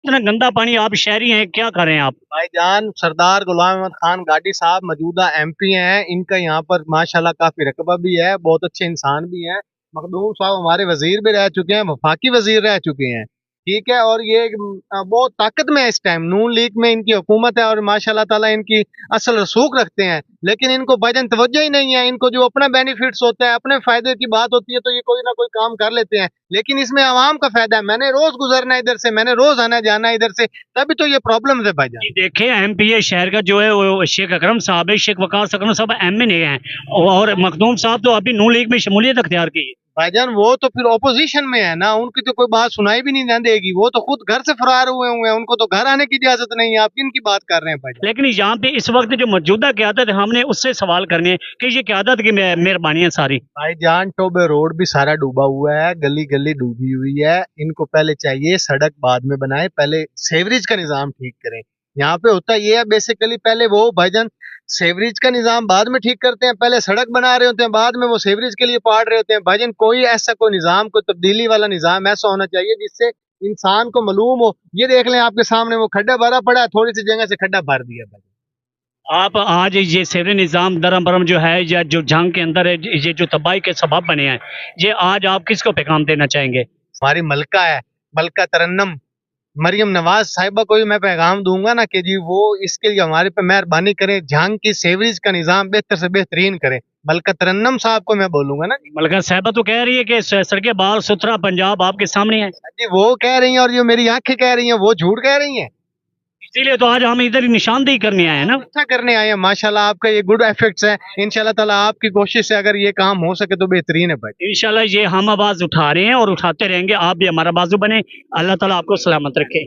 इतना गंदा पानी, आप शहरी हैं, क्या करें आप? भाईजान सरदार गुलाम अहमद खान गाटी साहब मौजूदा एमपी हैं, इनका यहाँ पर माशाल्लाह काफी रकबा भी है, बहुत अच्छे इंसान भी हैं। मखदूम साहब हमारे वजीर भी रह चुके हैं, वफाकी वजीर रह चुके हैं, ठीक है। और ये बहुत ताकत में है इस टाइम, नून लीग में इनकी हुकूमत है और माशाल्लाह ताला इनकी असल रसूख रखते हैं। लेकिन इनको भाईजान तवज्जो ही नहीं है, इनको जो अपना बेनिफिट्स होता है, अपने फायदे की बात होती है तो ये कोई ना कोई काम कर लेते हैं, लेकिन इसमें आवाम का फायदा है। मैंने रोज गुजरना है इधर से, मैंने रोज आना जाना है इधर से, तभी तो ये प्रॉब्लम है भाईजान। जी देखे, एमपी शहर का जो है वो शेख अकरम साहब है, शेख वकार अकरम साहब एमएनए हैं, और मखदूम साहब तो अभी नून लीग में शमूलियत अख्तियार की है। भाईजान वो तो फिर ऑपोजिशन में है ना, उनकी तो कोई बात सुनाई भी नहीं देगी, वो तो खुद घर से फरार हुए हुए हैं, उनको तो घर आने की इजाजत नहीं है। आप किन की बात कर रहे हैं भाईजान? लेकिन यहाँ पे इस वक्त जो मौजूदा क़यादत है, हमने उससे सवाल करने हैं कि ये क़यादत की मेहरबानी है सारी। भाईजान टोबे रोड भी सारा डूबा हुआ है, गली गली डूबी हुई है। इनको पहले चाहिए सड़क बाद में बनाए, पहले सेवरेज का निजाम ठीक करें। यहाँ पे होता ये है बेसिकली, पहले वो भाईजान सेवरेज का निजाम बाद में ठीक करते हैं, पहले सड़क बना रहे होते हैं, बाद में वो सेवरेज के लिए पाड़ रहे होते हैं। भाईजान कोई ऐसा कोई निजाम, कोई तब्दीली वाला निजाम ऐसा होना चाहिए जिससे इंसान को मालूम हो। ये देख लें आपके सामने वो खड्डा भरा पड़ा है, थोड़ी सी जगह से खड्डा भर दिया भाई। आप आज ये सेवरेज निज़ाम दरम बरम जो है, या जो जंग के अंदर है, ये जो तबाही के सबब बने हैं, ये आज आप किसको पैगाम देना चाहेंगे? हमारी मलका है, मलका तरन्नम मरियम नवाज साहिबा को भी मैं पैगाम दूंगा ना कि जी वो इसके लिए हमारे पे मेहरबानी करें, जंग की सेवरेज का निजाम बेहतर से बेहतरीन करें। मलका तरन्नम साहब को मैं बोलूंगा ना। मलका साहबा तो कह रही है कि सड़कें बाल सुथरा पंजाब आपके सामने है। जी वो कह रही हैं और जो मेरी आंखें कह रही हैं वो झूठ कह रही हैं। इसीलिए तो आज हम इधर ही निशानदेही करने आए हैं ना। अच्छा करने आए हैं, माशाल्लाह आपका ये गुड इफेक्ट्स है। इंशाल्लाह ताला आपकी कोशिश से अगर ये काम हो सके तो बेहतरीन है भाई। इंशाल्लाह ये हम आवाज उठा रहे हैं और उठाते रहेंगे, आप भी हमारा बाजू बने। अल्लाह ताला आपको सलामत रखे।